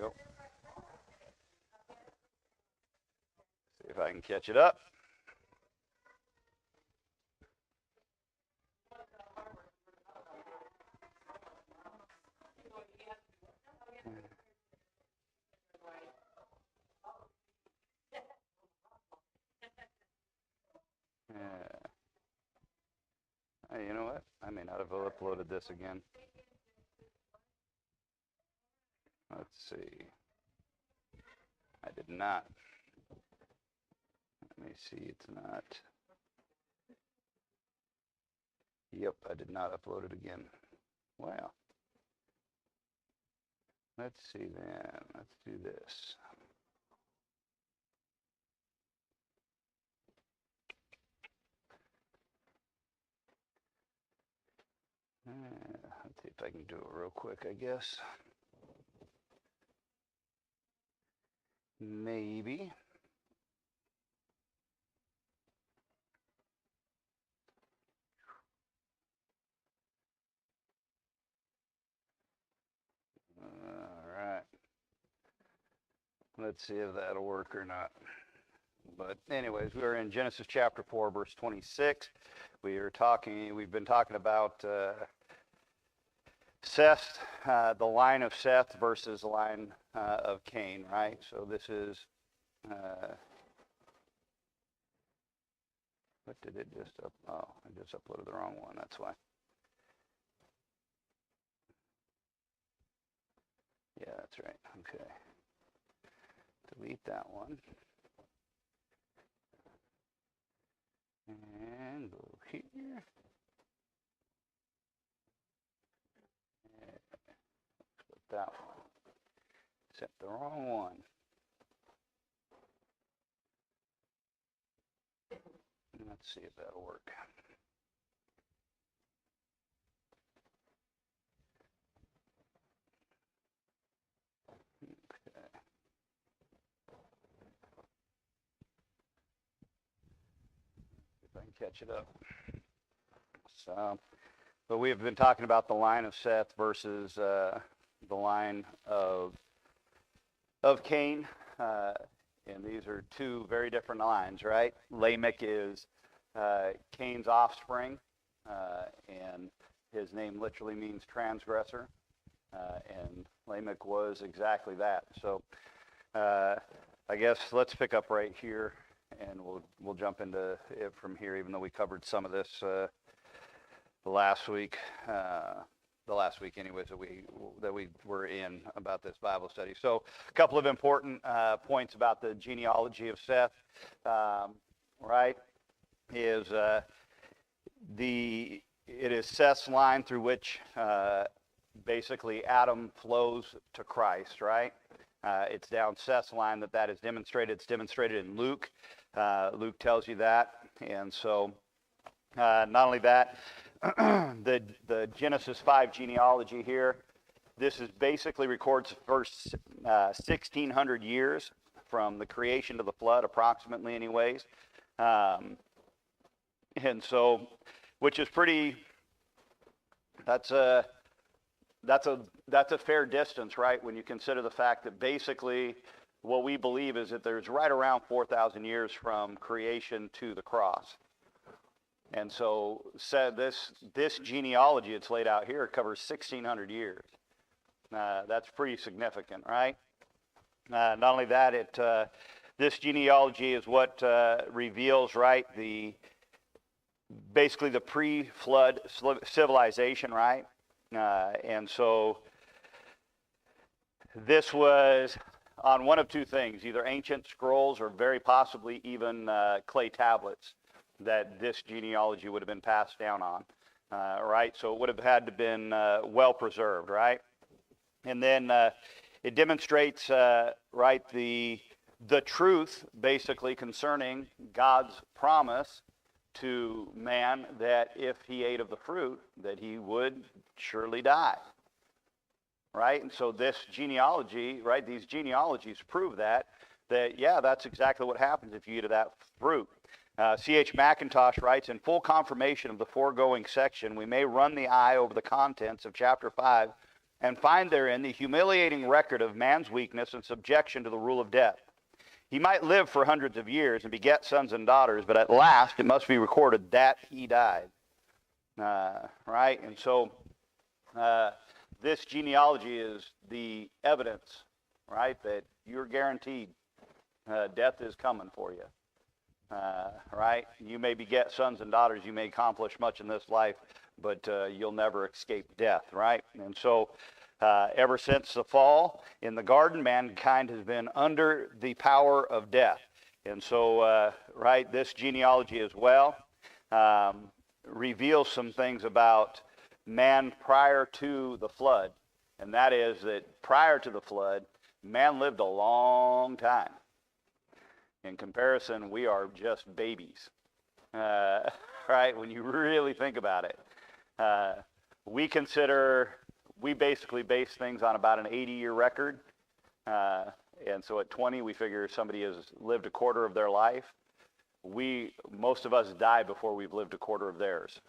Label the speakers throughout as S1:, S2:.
S1: go. See if I can catch it up. Hey, you know what? I may not have uploaded this again. Let's see. I did not. Let me see. It's not. Yep, I did not upload it again. Wow. Let's see then. Let's do this. Let's see if I can do it real quick, I guess. Maybe. All right. Let's see if that'll work or not. But anyways, we are in Genesis chapter 4, verse 26. We've been talking about Seth, the line of Seth versus the line of Cain, right? So this is, what did it just up? Oh, I just uploaded the wrong one, that's why. Yeah, that's right, okay. Delete that one. And go here. Let's put that one. Set the wrong one. Let's see if that'll work. Okay. If I can catch it up. So, but we have been talking about the line of Seth versus the line of Cain. And these are two very different lines, right? Lamech is Cain's offspring, and his name literally means transgressor, and Lamech was exactly that. So I guess let's pick up right here, and we'll jump into it from here, even though we covered some of this the last week anyways, that we were in about this Bible study. So a couple of important points about the genealogy of Seth, right, is it is Seth's line through which basically Adam flows to Christ, right? It's down Seth's line that is demonstrated. It's demonstrated in Luke. Luke tells you that. And so not only that, the Genesis 5 genealogy here, this is basically records the first 1,600 years from the creation to the flood, approximately anyways. And so, which is pretty, that's a fair distance, right? When you consider the fact that basically what we believe is that there's right around 4,000 years from creation to the cross. And so said this genealogy that's laid out here covers 1,600 years. That's pretty significant, right? Not only that, this genealogy is what reveals, right, basically the pre-flood civilization, right? And so this was on one of two things, either ancient scrolls or very possibly even clay tablets that this genealogy would have been passed down on, right? So it would have had to been well preserved, right? And then it demonstrates, right, the truth basically concerning God's promise to man that if he ate of the fruit, that he would surely die, right? And so this genealogy, right, these genealogies prove that yeah, that's exactly what happens if you eat of that fruit. C.H. Mackintosh writes, in full confirmation of the foregoing section, we may run the eye over the contents of chapter 5 and find therein the humiliating record of man's weakness and subjection to the rule of death. He might live for hundreds of years and beget sons and daughters, but at last it must be recorded that he died. Right? And so this genealogy is the evidence, right, that you're guaranteed death is coming for you. Right? You may beget sons and daughters, you may accomplish much in this life, but you'll never escape death, right? And so ever since the fall in the garden, mankind has been under the power of death. And so, right, this genealogy as well reveals some things about man prior to the flood. And that is that prior to the flood, man lived a long time. In comparison, we are just babies, right? When you really think about it. We basically base things on about an 80-year record. And so at 20, we figure somebody has lived a quarter of their life. Most of us die before we've lived a quarter of theirs,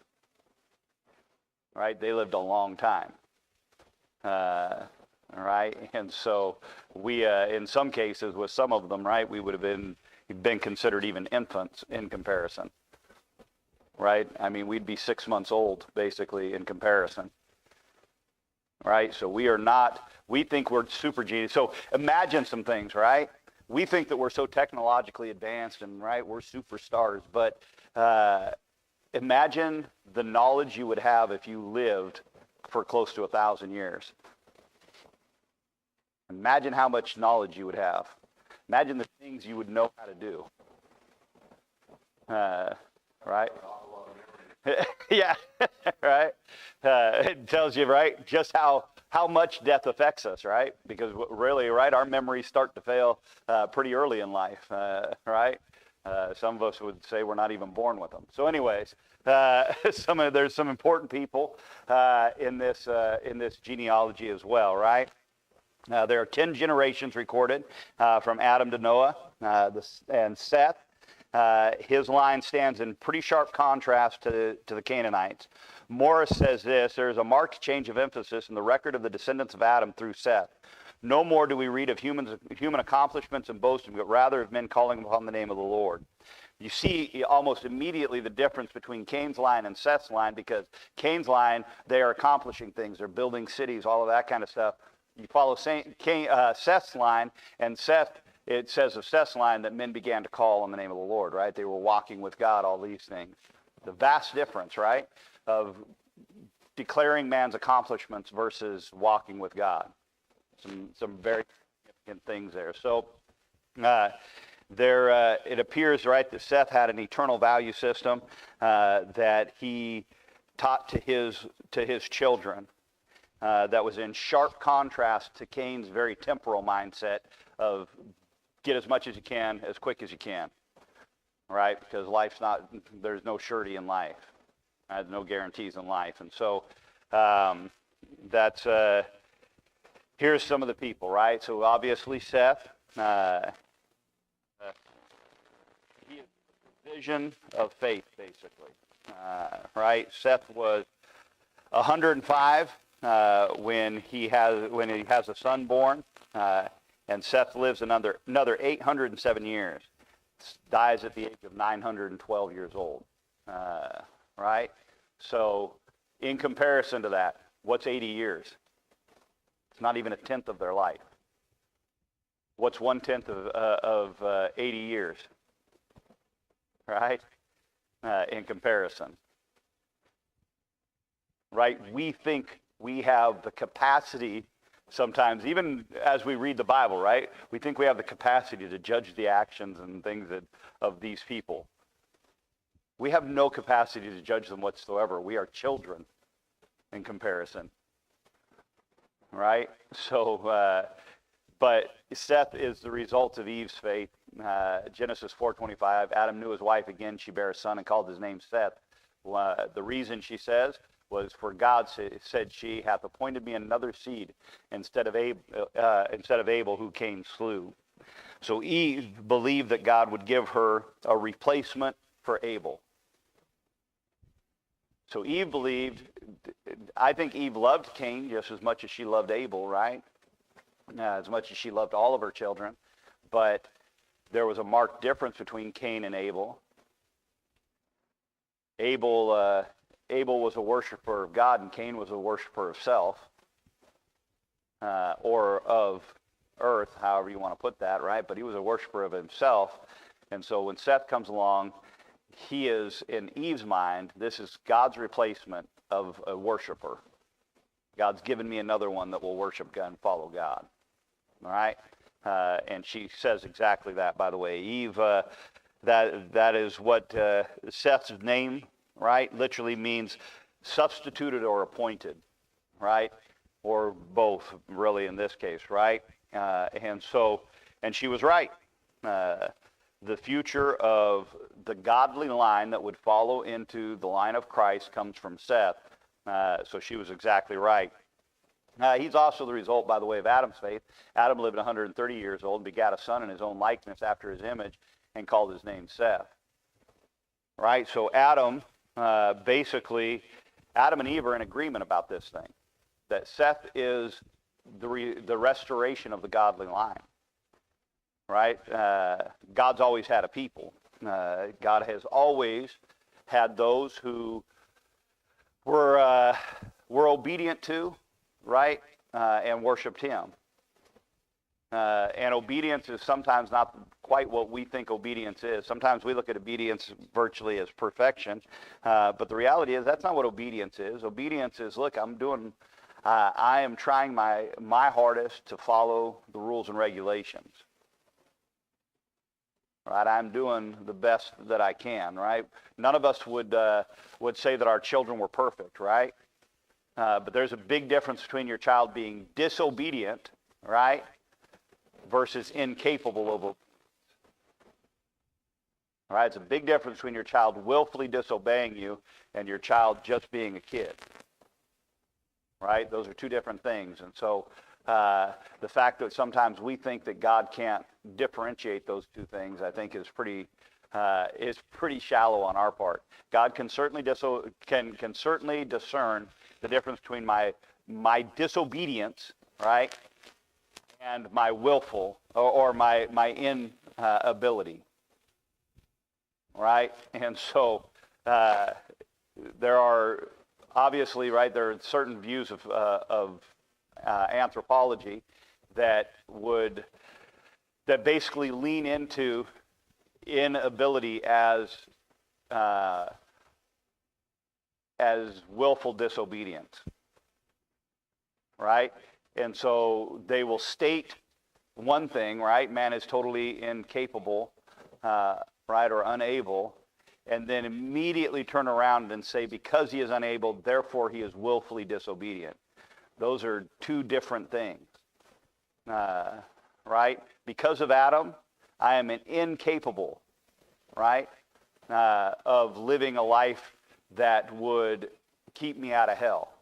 S1: right? They lived a long time, right? And so we, in some cases, with some of them, right, we would have been considered even infants in comparison, right? I mean, we'd be 6 months old, basically, in comparison, right? So we think we're super genius. So imagine some things, right? We think that we're so technologically advanced and, right, we're superstars, but imagine the knowledge you would have if you lived for close to 1,000 years. Imagine how much knowledge you would have. Imagine the things you would know how to do. Right? Yeah, right? It tells you, right, just how much death affects us, right? Because really, right, our memories start to fail pretty early in life, right? Some of us would say we're not even born with them. So anyways, there's some important people in this genealogy as well, right? There are 10 generations recorded from Adam to Noah and Seth. His line stands in pretty sharp contrast to the Canaanites. Morris says this: there's a marked change of emphasis in the record of the descendants of Adam through Seth. No more do we read of human accomplishments and boasting, but rather of men calling upon the name of the Lord. You see almost immediately the difference between Cain's line and Seth's line, because Cain's line, they are accomplishing things. They're building cities, all of that kind of stuff. You follow Seth's line, and it says of Seth's line that men began to call on the name of the Lord, right? They were walking with God, all these things. The vast difference, right, of declaring man's accomplishments versus walking with God. Some very significant things there. So it appears, right, that Seth had an eternal value system that he taught to his children. That was in sharp contrast to Cain's very temporal mindset of get as much as you can, as quick as you can, right? Because there's no surety in life. There's no guarantees in life. And so here's some of the people, right? So obviously Seth, he is the vision of faith, basically, right? Seth was 105. When he has a son born, and Seth lives another 807 years, dies at the age of 912 years old, right? So in comparison to that, what's 80 years? It's not even a tenth of their life. What's 1/10 of 80 years, right? In comparison, right? We think we have the capacity sometimes, even as we read the Bible, right? We think we have the capacity to judge the actions and things of these people. We have no capacity to judge them whatsoever. We are children in comparison, right? So, but Seth is the result of Eve's faith. Genesis 4:25, Adam knew his wife again. She bare a son and called his name Seth. The reason, she says, was for God said she hath appointed me another seed instead of Abel who Cain slew. So Eve believed that God would give her a replacement for Abel. So Eve believed, I think Eve loved Cain just as much as she loved Abel, right? As much as she loved all of her children. But there was a marked difference between Cain and Abel. Abel was a worshiper of God, and Cain was a worshiper of self, or of earth, however you want to put that, right? But he was a worshiper of himself. And so when Seth comes along, he is, in Eve's mind, this is God's replacement of a worshiper. God's given me another one that will worship God and follow God. All right? And she says exactly that, by the way. Eve, that is what Seth's name, right, literally means substituted or appointed, right? Or both, really, in this case, right? And she was right. The future of the godly line that would follow into the line of Christ comes from Seth. So she was exactly right. He's also the result, by the way, of Adam's faith. Adam lived 130 years old and begat a son in his own likeness after his image and called his name Seth. Right? So Adam, basically, Adam and Eve are in agreement about this thing, that Seth is the restoration of the godly line. Right? God's always had a people. God has always had those who were obedient to, right, and worshipped him. And obedience is sometimes not quite what we think obedience is. Sometimes we look at obedience virtually as perfection, but the reality is that's not what obedience is. Obedience is, look, I am trying my hardest to follow the rules and regulations. Right, I'm doing the best that I can. Right, none of us would say that our children were perfect. Right, but there's a big difference between your child being disobedient, right, versus incapable of obedience. All right, it's a big difference between your child willfully disobeying you and your child just being a kid. Right, those are two different things, and so the fact that sometimes we think that God can't differentiate those two things, I think, is pretty shallow on our part. God can certainly can certainly discern the difference between my disobedience, right, and my willful or my inability, right, and so there are obviously, right, there are certain views of anthropology that basically lean into inability as willful disobedience, right? And so they will state one thing, right? Man is totally incapable, right, or unable, and then immediately turn around and say, because he is unable, therefore he is willfully disobedient. Those are two different things, right? Because of Adam, I am incapable, right, of living a life that would keep me out of hell,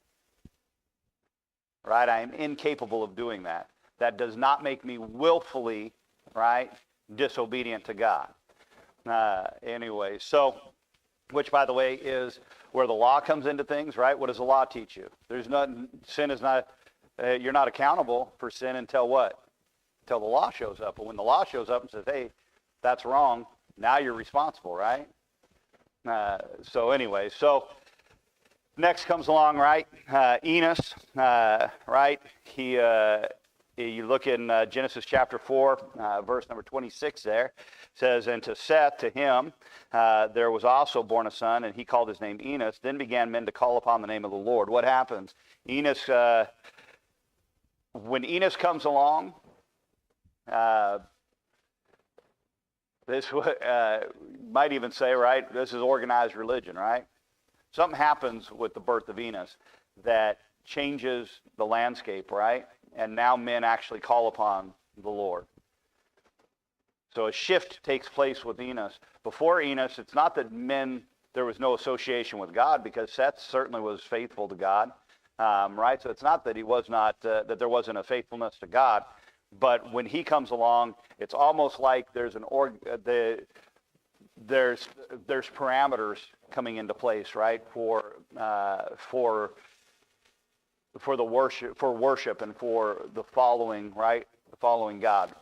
S1: right? I am incapable of doing that. That does not make me willfully, right, disobedient to God. Anyway, so, which, by the way, is where the law comes into things, right? What does the law teach you? Sin is not, you're not accountable for sin until what? Until the law shows up. But when the law shows up and says, hey, that's wrong, now you're responsible, right? So anyway, so next comes along, right? Enos, right? You look in Genesis chapter 4, verse number 26 there. Says, and to Seth, to him, there was also born a son, and he called his name Enos. Then began men to call upon the name of the Lord. What happens? Enos, when Enos comes along, this might even say, right, this is organized religion, right? Something happens with the birth of Enos that changes the landscape, right? And now men actually call upon the Lord. So a shift takes place with Enos. Before Enos, it's not that there was no association with God, because Seth certainly was faithful to God, right? So it's not that he was not, that there wasn't a faithfulness to God, but when he comes along, it's almost like there's there's parameters coming into place, right, for the worship and for the following, right, the following God.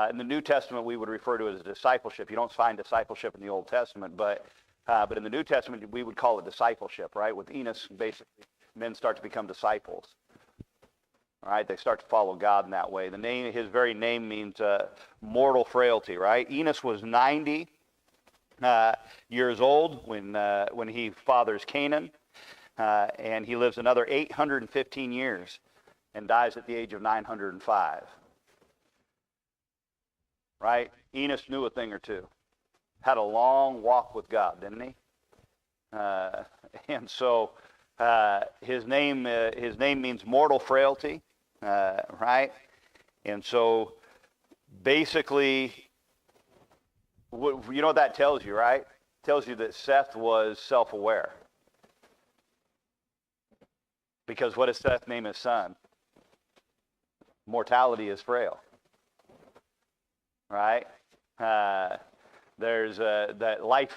S1: In the New Testament, we would refer to it as discipleship. You don't find discipleship in the Old Testament, but in the New Testament, we would call it discipleship, right? With Enos, basically, men start to become disciples. All right, they start to follow God in that way. The name, his very name means mortal frailty, right? Enos was 90 years old when he fathers Canaan, and he lives another 815 years and dies at the age of 905. Right? Enos knew a thing or two. Had a long walk with God, didn't he? And so his name means mortal frailty, right? And so basically, you know what that tells you, right? It tells you that Seth was self-aware. Because what does Seth name his son? Mortality is frail. Right? There's that life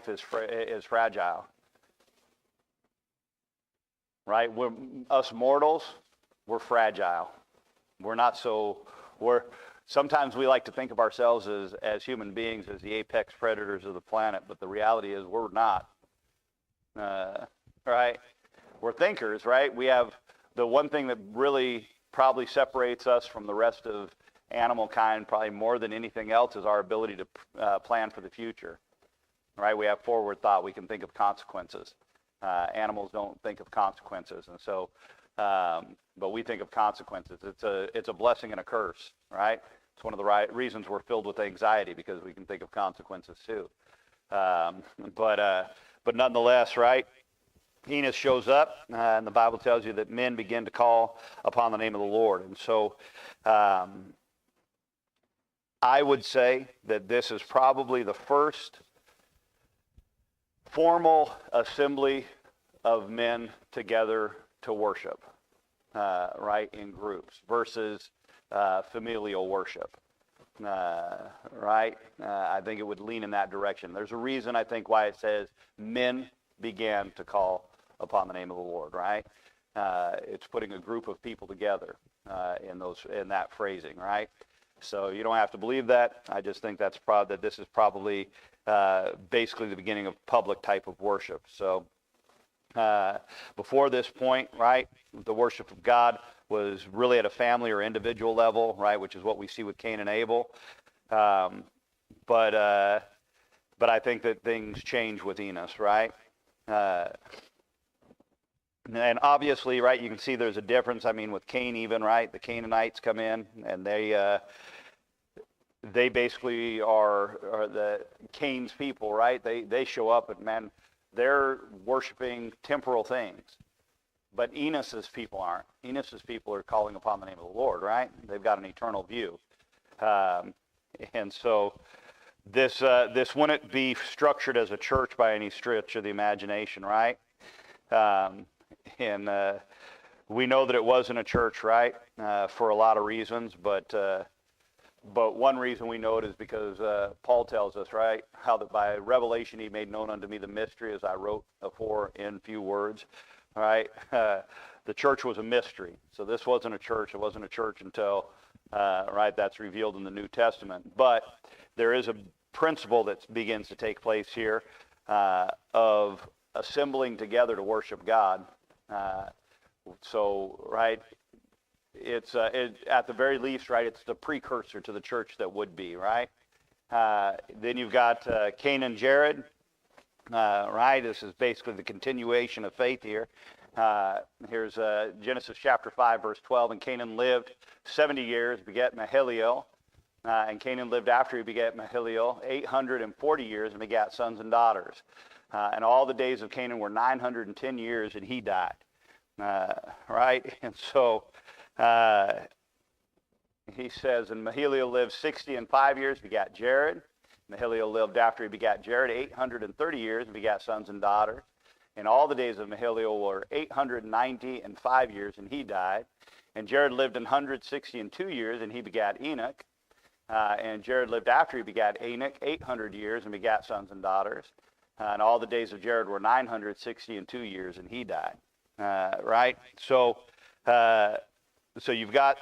S1: is fragile. Right? Us mortals, we're fragile. Sometimes we like to think of ourselves as human beings as the apex predators of the planet, but the reality is we're not. Right? We're thinkers, right? We have the one thing that really probably separates us from the rest of animal kind, probably more than anything else, is our ability to plan for the future. Right? We have forward thought. We can think of consequences. Animals don't think of consequences, and so, but we think of consequences. It's a blessing and a curse, right? It's one of the reasons we're filled with anxiety, because we can think of consequences too. But nonetheless, right? Enos shows up, and the Bible tells you that men begin to call upon the name of the Lord, and so. I would say that this is probably the first formal assembly of men together to worship, right, in groups versus familial worship, right? I think it would lean in that direction. There's a reason, I think, why it says men began to call upon the name of the Lord, right? It's putting a group of people together in that phrasing, right? So you don't have to believe that. I just think that this is probably basically the beginning of public type of worship. So before this point, right, the worship of God was really at a family or individual level, right, which is what we see with Cain and Abel. But I think that things change with Enos, right? And obviously, right, you can see there's a difference. I mean, with Cain even, right, the Canaanites come in, and they basically are the Cain's people, right? They show up, and man, they're worshiping temporal things. But Enos's people aren't. Enos's people are calling upon the name of the Lord, right? They've got an eternal view. And so this wouldn't be structured as a church by any stretch of the imagination, right? And we know that it wasn't a church, right, for a lot of reasons, but one reason we know it is because Paul tells us, right, how that by revelation he made known unto me the mystery, as I wrote afore in few words, right? The church was a mystery, so this wasn't a church. It wasn't a church until, right, that's revealed in the New Testament. But there is a principle that begins to take place here of assembling together to worship God. So, right, it's at the very least, right, it's the precursor to the church that would be, right? Then you've got Cain and Jared, right? This is basically the continuation of faith here. Here's Genesis chapter 5, verse 12. And Canaan lived 70 years, begat Mahalalel. And Canaan lived after he begat Mahalalel 840 years and begat sons and daughters. And all the days of Canaan were 910 years, and he died. Right? And so he says, and Mahalalel lived 60 and 5 years, begat Jared. Mahalalel lived after he begat Jared 830 years and begat sons and daughters. And all the days of Mahalalel were 890 and 5 years, and he died. And Jared lived 160 and 2 years, and he begat Enoch. And Jared lived after he begat Enoch 800 years and begat sons and daughters. And all the days of Jared were 962 years, and he died. Right? So you've got,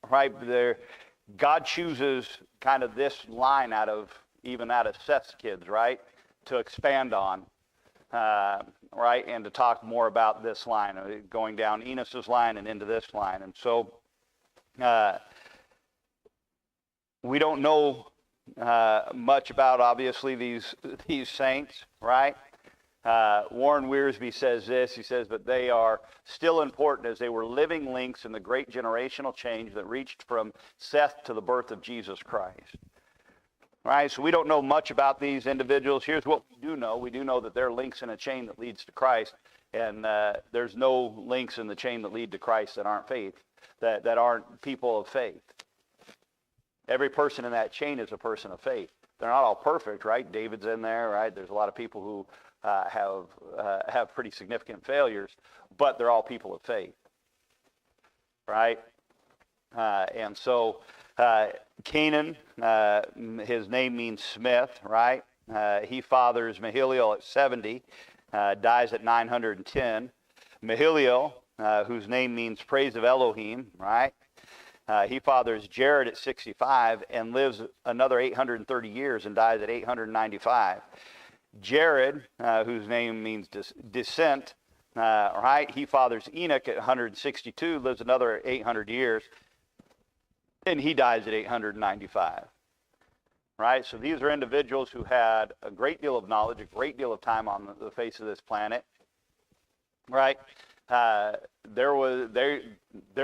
S1: right there, God chooses kind of this line out of Seth's kids, right, to expand on, right, and to talk more about this line, going down Enos's line and into this line. And so we don't know much about, obviously, these saints, right? Warren Wiersbe says this. He says, but they are still important as they were living links in the great generational change that reached from Seth to the birth of Jesus Christ. Right? So we don't know much about these individuals. Here's what we do know. We do know that they're links in a chain that leads to Christ, and there's no links in the chain that lead to Christ that aren't faith, that aren't people of faith. Every person in that chain is a person of faith. They're not all perfect, right? David's in there, right? There's a lot of people who have pretty significant failures, but they're all people of faith, right? And so Canaan, his name means smith, right? He fathers Mahiliel at 70, dies at 910. Mahiliel, whose name means praise of Elohim, right? He fathers Jared at 65 and lives another 830 years and dies at 895. Jared, whose name means descent, right? He fathers Enoch at 162, lives another 800 years, and he dies at 895. Right? So these are individuals who had a great deal of knowledge, a great deal of time on the face of this planet. Right? There's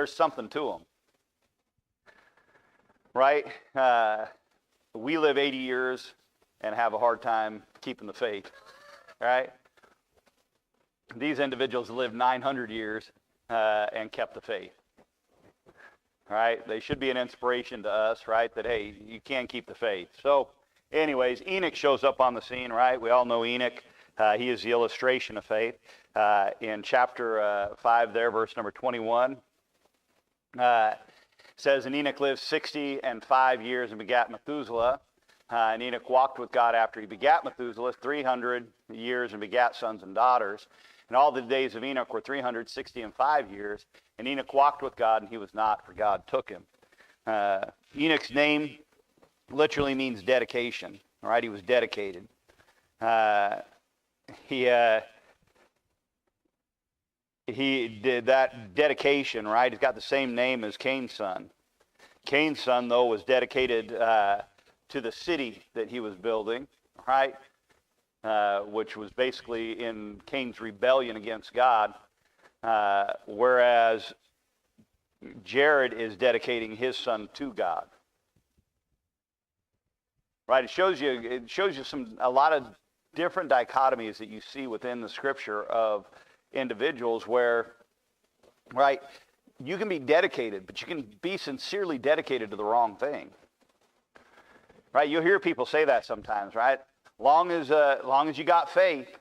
S1: something to them. Right? We live 80 years and have a hard time keeping the faith. Right? These individuals lived 900 years and kept the faith. Right? They should be an inspiration to us, right? That, hey, you can keep the faith. So, anyways, Enoch shows up on the scene, right? We all know Enoch. He is the illustration of faith. In chapter 5 there, verse number 21, says, and Enoch lived 65 years and begat Methuselah. And Enoch walked with God after he begat Methuselah 300 years and begat sons and daughters. And all the days of Enoch were 365 years. And Enoch walked with God, and he was not, for God took him. Enoch's name literally means dedication. All right, he was dedicated. He did that dedication, right? He's got the same name as Cain's son. Cain's son, though, was dedicated to the city that he was building, right? Which was basically in Cain's rebellion against God, whereas Jared is dedicating his son to God. Right? It shows you a lot of different dichotomies that you see within the Scripture of individuals where, right, you can be dedicated, but you can be sincerely dedicated to the wrong thing. Right? You'll hear people say that sometimes, right? Long as you got faith.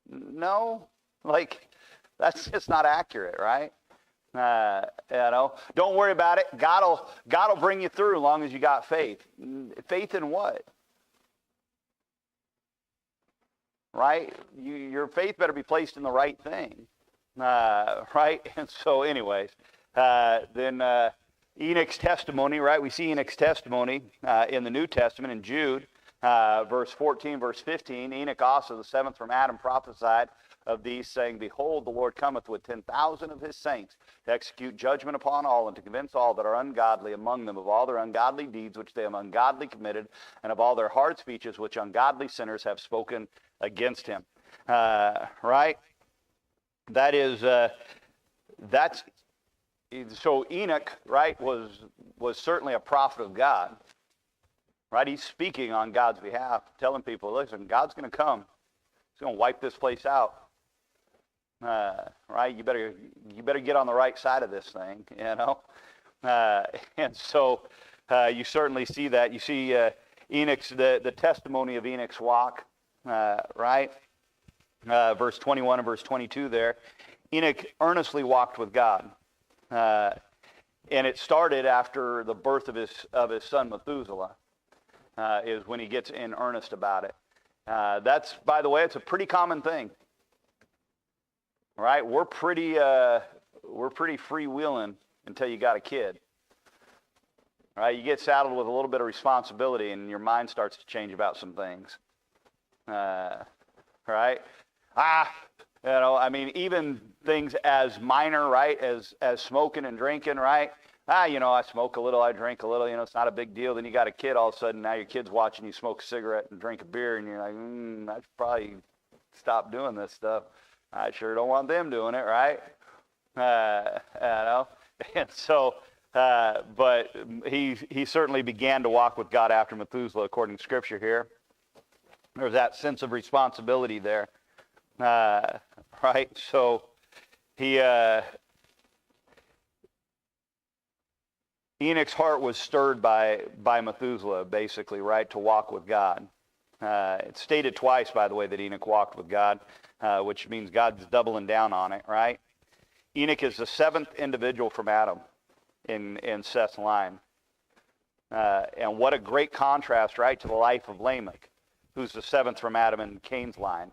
S1: No, like that's just not accurate, right? Don't worry about it. God'll bring you through as long as you got faith. Faith in what? Right? Your faith better be placed in the right thing, right? And so, anyways, then Enoch's testimony, right? We see Enoch's testimony in the New Testament in Jude. Verse 14, verse 15, Enoch also, the seventh from Adam, prophesied of these, saying, behold, the Lord cometh with 10,000 of his saints to execute judgment upon all and to convince all that are ungodly among them of all their ungodly deeds which they have ungodly committed, and of all their hard speeches which ungodly sinners have spoken against him. Right? That is, so Enoch, right, was certainly a prophet of God. Right? He's speaking on God's behalf, telling people, listen, God's going to come. He's going to wipe this place out. Right? You better get on the right side of this thing, you know? And so you certainly see that. You see Enoch's, the testimony of Enoch's walk, right? Verse 21 and verse 22 there. Enoch earnestly walked with God. And it started after the birth of his son Methuselah, is when he gets in earnest about it. That's, by the way, it's a pretty common thing. Right? We're pretty freewheeling until you got a kid. Right? You get saddled with a little bit of responsibility, and your mind starts to change about some things. Right? I mean, even things as minor, right, as smoking and drinking, right? I smoke a little, I drink a little, it's not a big deal. Then you got a kid, all of a sudden, now your kid's watching you smoke a cigarette and drink a beer, and you're like, I should probably stop doing this stuff. I sure don't want them doing it, right? And so, but he certainly began to walk with God after Methuselah, according to Scripture here. There's that sense of responsibility there, right? So Enoch's heart was stirred by Methuselah, basically, right, to walk with God. It's stated twice, by the way, that Enoch walked with God, which means God's doubling down on it, right? Enoch is the seventh individual from Adam in Seth's line. And what a great contrast, right, to the life of Lamech, who's the seventh from Adam in Cain's line.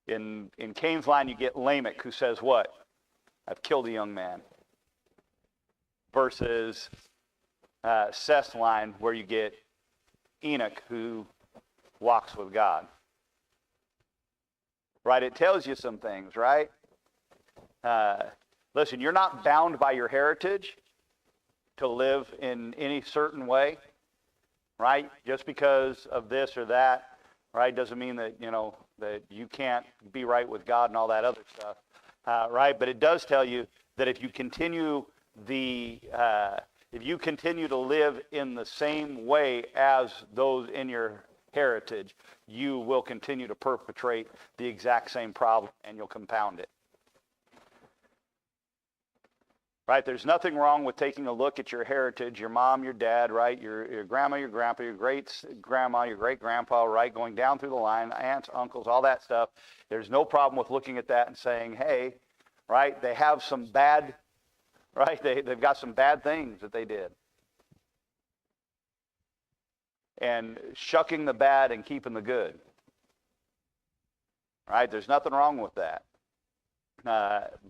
S1: In Cain's line, you get Lamech, who says what? I've killed a young man. Versus Seth's line, where you get Enoch, who walks with God. Right? It tells you some things, right? Listen, you're not bound by your heritage to live in any certain way, right? Just because of this or that, right, doesn't mean that, that you can't be right with God and all that other stuff, right? But it does tell you that if you continue to live in the same way as those in your heritage, you will continue to perpetrate the exact same problem, and you'll compound it. Right? There's nothing wrong with taking a look at your heritage, your mom, your dad, right? Your grandma, your grandpa, your great-grandma, your great-grandpa, right? Going down through the line, aunts, uncles, all that stuff. There's no problem with looking at that and saying, hey, right, they have some bad, right? They've got some bad things that they did. And shucking the bad and keeping the good. Right? There's nothing wrong with that.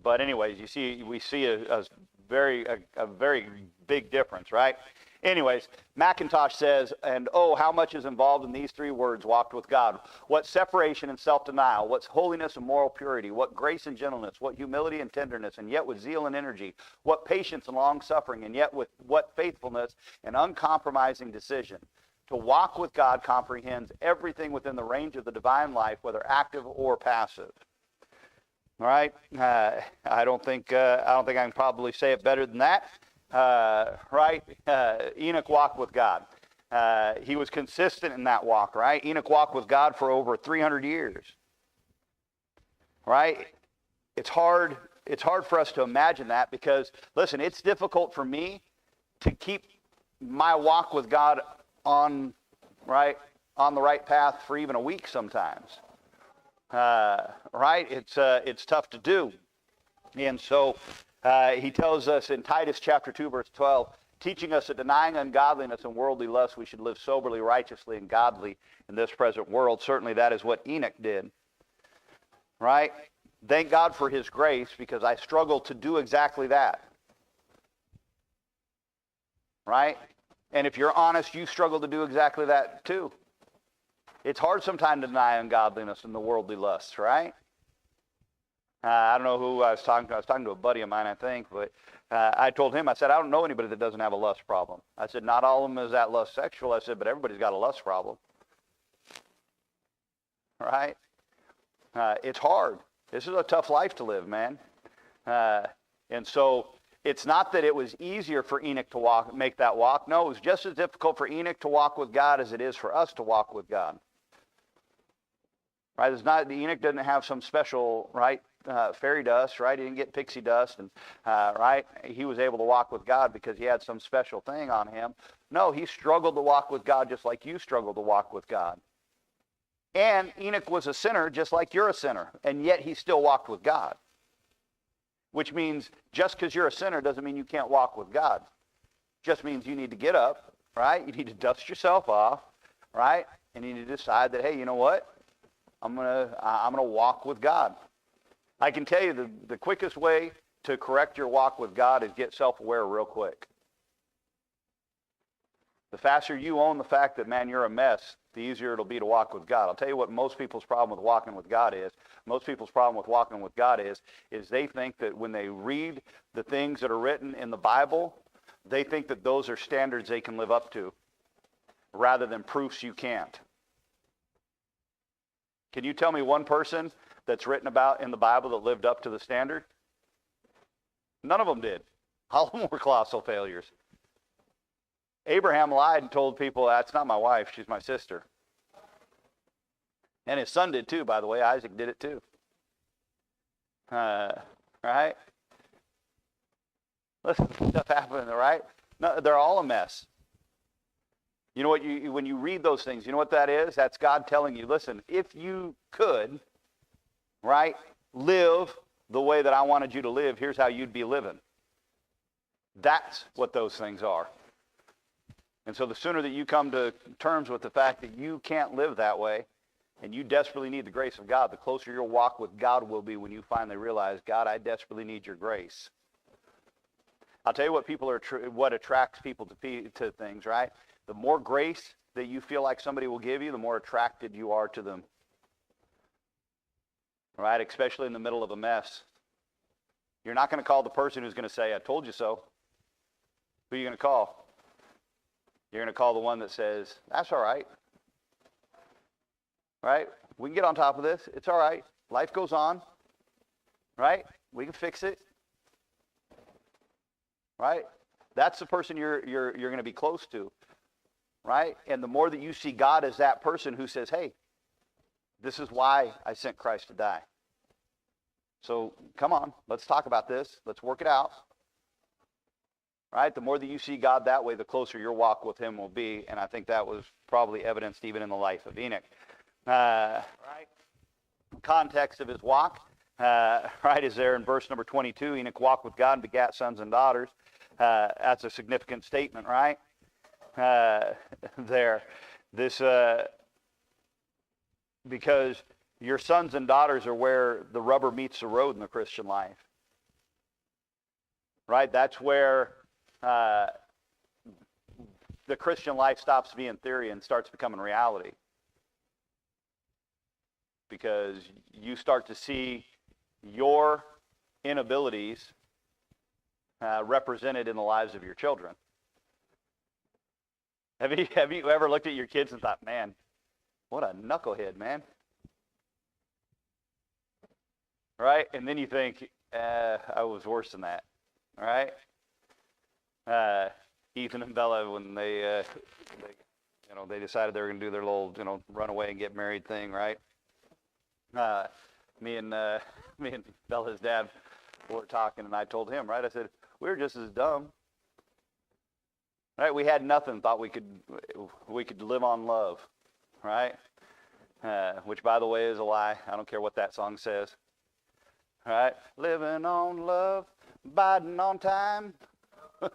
S1: But anyways, we see a very big difference, right? Anyways, McIntosh says, and oh, how much is involved in these three words, walked with God. What separation and self-denial, what's holiness and moral purity, what grace and gentleness, what humility and tenderness, and yet with zeal and energy, what patience and long-suffering, and yet with what faithfulness and uncompromising decision. To walk with God comprehends everything within the range of the divine life, whether active or passive. All right, I don't think I can probably say it better than that. Right, Enoch walked with God. He was consistent in that walk. Right, Enoch walked with God for over 300 years. Right, it's hard for us to imagine that because listen, it's difficult for me to keep my walk with God on the right path for even a week sometimes. Right? It's tough to do. And so he tells us in Titus chapter 2, verse 12, teaching us that denying ungodliness and worldly lust, we should live soberly, righteously, and godly in this present world. Certainly that is what Enoch did. Right? Thank God for his grace, because I struggle to do exactly that. Right? And if you're honest, you struggle to do exactly that too. It's hard sometimes to deny ungodliness and the worldly lusts, right? I don't know who I was talking to. I was talking to a buddy of mine, I think, but I told him, I said, I don't know anybody that doesn't have a lust problem. I said, not all of them is that lust sexual. I said, but everybody's got a lust problem. Right? It's hard. This is a tough life to live, man. And so it's not that it was easier for Enoch to make that walk. No, it was just as difficult for Enoch to walk with God as it is for us to walk with God. Right? Enoch doesn't have some special, right, fairy dust, right? He didn't get pixie dust, and right? He was able to walk with God because he had some special thing on him. No, he struggled to walk with God just like you struggle to walk with God. And Enoch was a sinner just like you're a sinner, and yet he still walked with God. which means just because you're a sinner doesn't mean you can't walk with God. Just means you need to get up, right? You need to dust yourself off, right? And you need to decide that, hey, you know what? I'm gonna walk with God. I can tell you the quickest way to correct your walk with God is get self-aware real quick. The faster you own the fact that, man, you're a mess, the easier it'll be to walk with God. I'll tell you what most people's problem with walking with God is. Most people's problem with walking with God is they think that when they read the things that are written in the Bible, they think that those are standards they can live up to rather than proofs you can't. Can you tell me one person that's written about in the Bible that lived up to the standard? None of them did. All of them were colossal failures. Abraham lied and told people, that's not my wife, she's my sister. And his son did too, by the way. Isaac did it too. Right? Listen, stuff happened, right? No, they're all a mess. You know what? When you read those things, you know what that is? That's God telling you, listen, if you could, right, live the way that I wanted you to live, here's how you'd be living. That's what those things are. And so the sooner that you come to terms with the fact that you can't live that way and you desperately need the grace of God, the closer your walk with God will be when you finally realize, God, I desperately need your grace. I'll tell you what what attracts people to things, right? The more grace that you feel like somebody will give you, the more attracted you are to them. Right? Especially in the middle of a mess. You're not going to call the person who's going to say, I told you so. Who are you going to call? You're going to call the one that says, that's all right. Right? We can get on top of this. It's all right. Life goes on. Right? We can fix it. Right? That's the person you're going to be close to. Right? And the more that you see God as that person who says, hey, this is why I sent Christ to die. So come on, let's talk about this. Let's work it out. Right? The more that you see God that way, the closer your walk with him will be. And I think that was probably evidenced even in the life of Enoch. Right? Context of his walk, right, is there in verse number 22. Enoch walked with God and begat sons and daughters. That's a significant statement, right? Because your sons and daughters are where the rubber meets the road in the Christian life. Right? That's where the Christian life stops being theory and starts becoming reality. Because you start to see your inabilities represented in the lives of your children. Have you ever looked at your kids and thought, man, what a knucklehead, man? Right? And then you think, I was worse than that. Right? Ethan and Bella, when they decided they were going to do their little, run away and get married thing, right? Me and Bella's dad were talking, and I told him, right? I said, we were just as dumb. Right? We had nothing, thought we could live on love. Right? Which, by the way, is a lie. I don't care what that song says. Right? Living on love, biding on time.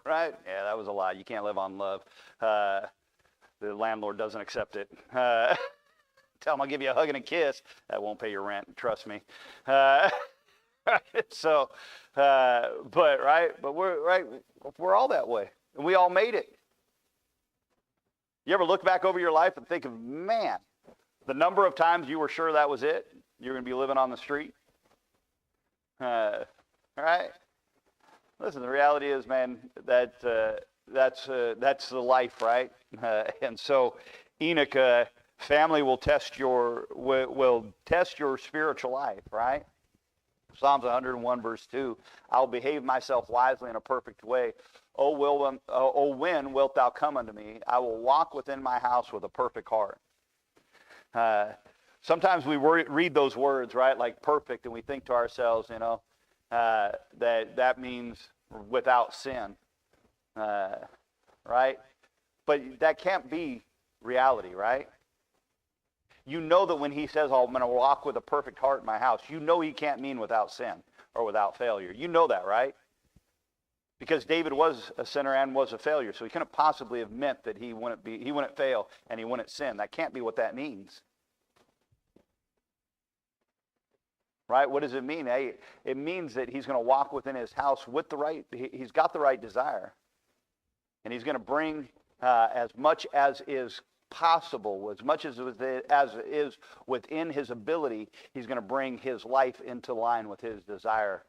S1: Right? Yeah, that was a lie. You can't live on love. The landlord doesn't accept it. Tell him I'll give you a hug and a kiss. That won't pay your rent, trust me. So, but we're all that way. And we all made it. You ever look back over your life and think of, man, the number of times you were sure that was it? You're going to be living on the street? Right? Listen, the reality is, man, that's the life, right? And so Enoch, family will test your spiritual life, right? Psalms 101 verse 2, I will behave myself wisely in a perfect way. When wilt thou come unto me? I will walk within my house with a perfect heart. Sometimes we read those words, right, like perfect, and we think to ourselves, that means without sin, right? But that can't be reality, right? You know that when he says, I'm going to walk with a perfect heart in my house, you know he can't mean without sin. or without failure. You know that, right? Because David was a sinner and was a failure, so he couldn't possibly have meant that he wouldn't fail and he wouldn't sin. That can't be what that means. Right? What does it mean? It means that he's going to walk within his house with he's got the right desire. And he's going to bring as much as is possible, as much as is within his ability, he's going to bring his life into line with his desire.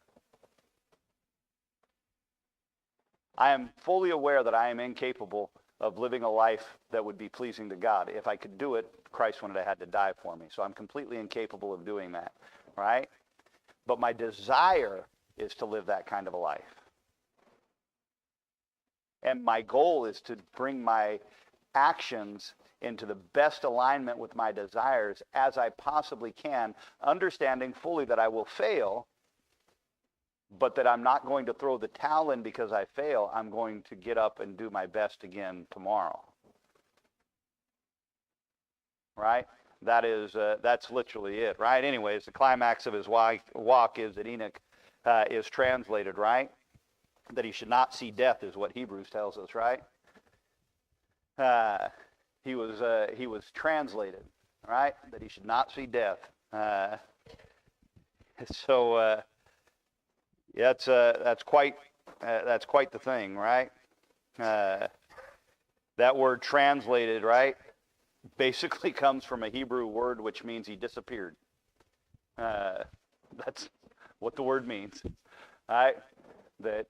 S1: I am fully aware that I am incapable of living a life that would be pleasing to God. If I could do it, Christ wouldn't have had to die for me. So I'm completely incapable of doing that, right? But my desire is to live that kind of a life. And my goal is to bring my actions into the best alignment with my desires as I possibly can, understanding fully that I will fail, but that I'm not going to throw the towel in because I fail. I'm going to get up and do my best again tomorrow. Right? That's literally it, right? Anyways, the climax of his walk is that Enoch is translated, right? That he should not see death is what Hebrews tells us, right? He was translated, right? That he should not see death. That's quite the thing, right? That word translated, right, basically comes from a Hebrew word which means he disappeared. That's what the word means, right? That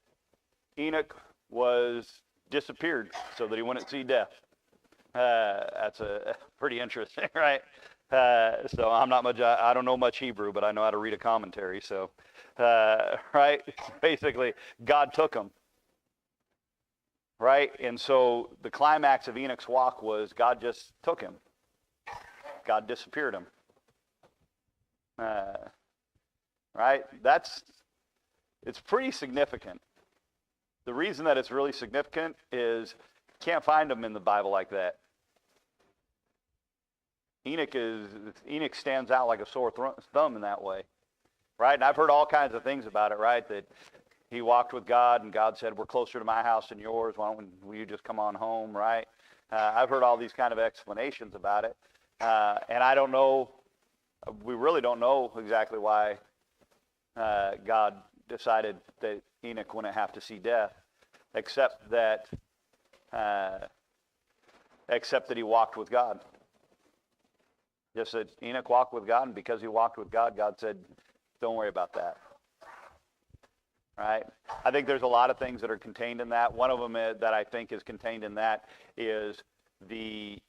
S1: Enoch was disappeared so that he wouldn't see death. That's pretty interesting, right? So I'm not much. I don't know much Hebrew, but I know how to read a commentary. So, right? Basically, God took him. Right? And so the climax of Enoch's walk was God just took him. God disappeared him. Right? It's pretty significant. The reason that it's really significant is you can't find him in the Bible like that. Enoch stands out like a sore thumb in that way. Right? And I've heard all kinds of things about it, right? That he walked with God, and God said, we're closer to my house than yours. Why don't you just come on home, right? I've heard all these kind of explanations about it. And I don't know, we really don't know exactly why God decided that Enoch wouldn't have to see death, except that he walked with God. Just that Enoch walked with God, and because he walked with God, God said, don't worry about that. Right? I think there's a lot of things that are contained in that. One of them that I think is contained in that is the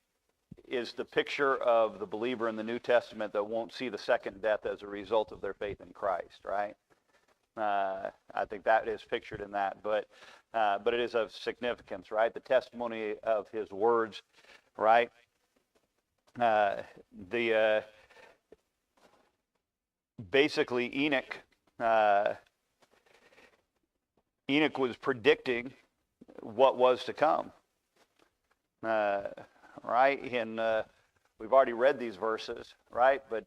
S1: picture of the believer in the New Testament that won't see the second death as a result of their faith in Christ, right? I think that is pictured in that, but it is of significance, right? The testimony of his words, right? Basically Enoch was predicting what was to come, right? And we've already read these verses, right? But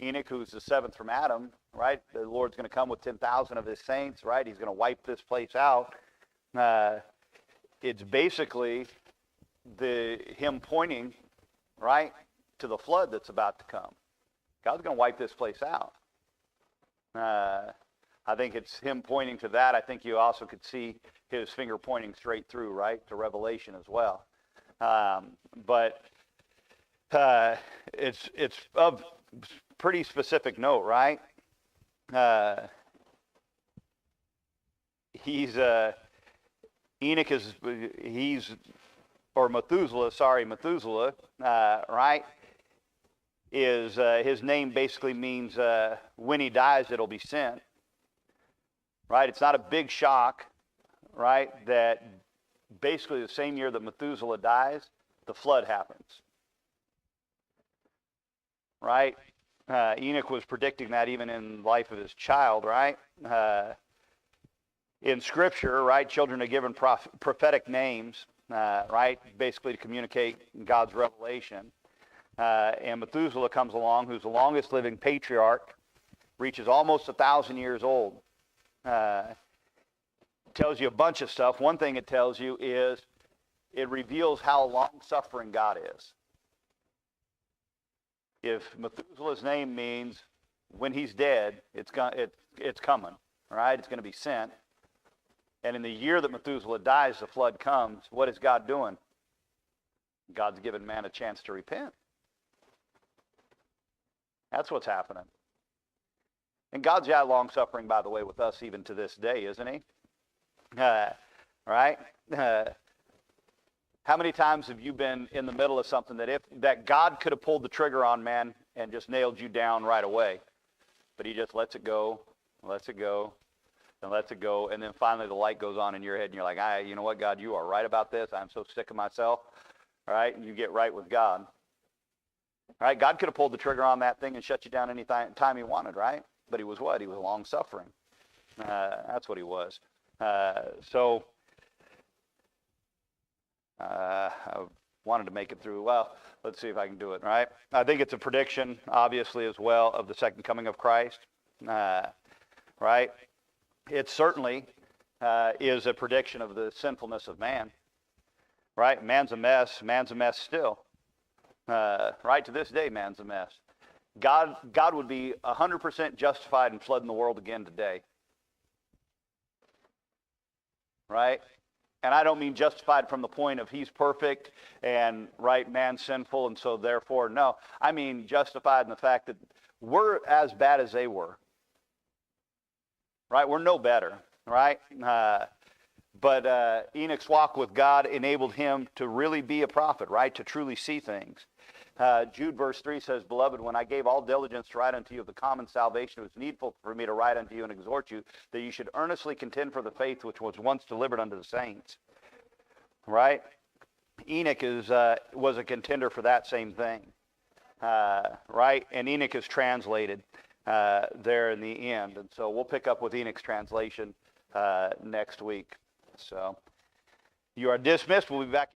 S1: Enoch, who's the seventh from Adam, right? The Lord's going to come with 10,000 of his saints, right? He's going to wipe this place out. It's basically him pointing, right, to the flood that's about to come. God's going to wipe this place out. I think it's him pointing to that. I think you also could see his finger pointing straight through, right, to Revelation as well. But it's of pretty specific note, right? Methuselah, right? His name basically means when he dies, it'll be sent. Right? It's not a big shock, right, that basically the same year that Methuselah dies, the flood happens. Right? Enoch was predicting that even in the life of his child, right? In Scripture, right, children are given prophetic names, right, basically to communicate God's revelation. And Methuselah comes along, who's the longest living patriarch, reaches almost 1,000 years old. Tells you a bunch of stuff. One thing it tells you is it reveals how long-suffering God is. If Methuselah's name means when he's dead, it's coming, right? It's going to be sent. And in the year that Methuselah dies, the flood comes. What is God doing? God's giving man a chance to repent. That's what's happening. And God's got long-suffering, by the way, with us even to this day, isn't he? Right? How many times have you been in the middle of something that God could have pulled the trigger on, man, and just nailed you down right away, but he just lets it go, and lets it go, and then finally the light goes on in your head, and you're like, you know what, God, you are right about this. I'm so sick of myself. All right? And you get right with God. All right? God could have pulled the trigger on that thing and shut you down any time he wanted, right? But he was what? He was long-suffering. That's what he was. I wanted to make it through. Well, let's see if I can do it, right? I think it's a prediction, obviously, as well, of the second coming of Christ, right? It certainly is a prediction of the sinfulness of man, right? Man's a mess still, right? To this day, man's a mess. God would be 100% justified in flooding the world again today, right? And I don't mean justified from the point of he's perfect and, right, man's sinful, and so therefore, no. I mean justified in the fact that we're as bad as they were, right? We're no better, right? But Enoch's walk with God enabled him to really be a prophet, right? To truly see things. Jude verse 3 says, Beloved, when I gave all diligence to write unto you of the common salvation, it was needful for me to write unto you and exhort you that you should earnestly contend for the faith which was once delivered unto the saints. Right? Enoch was a contender for that same thing. Right? And Enoch is translated there in the end. And so we'll pick up with Enoch's translation next week. So you are dismissed. We'll be back.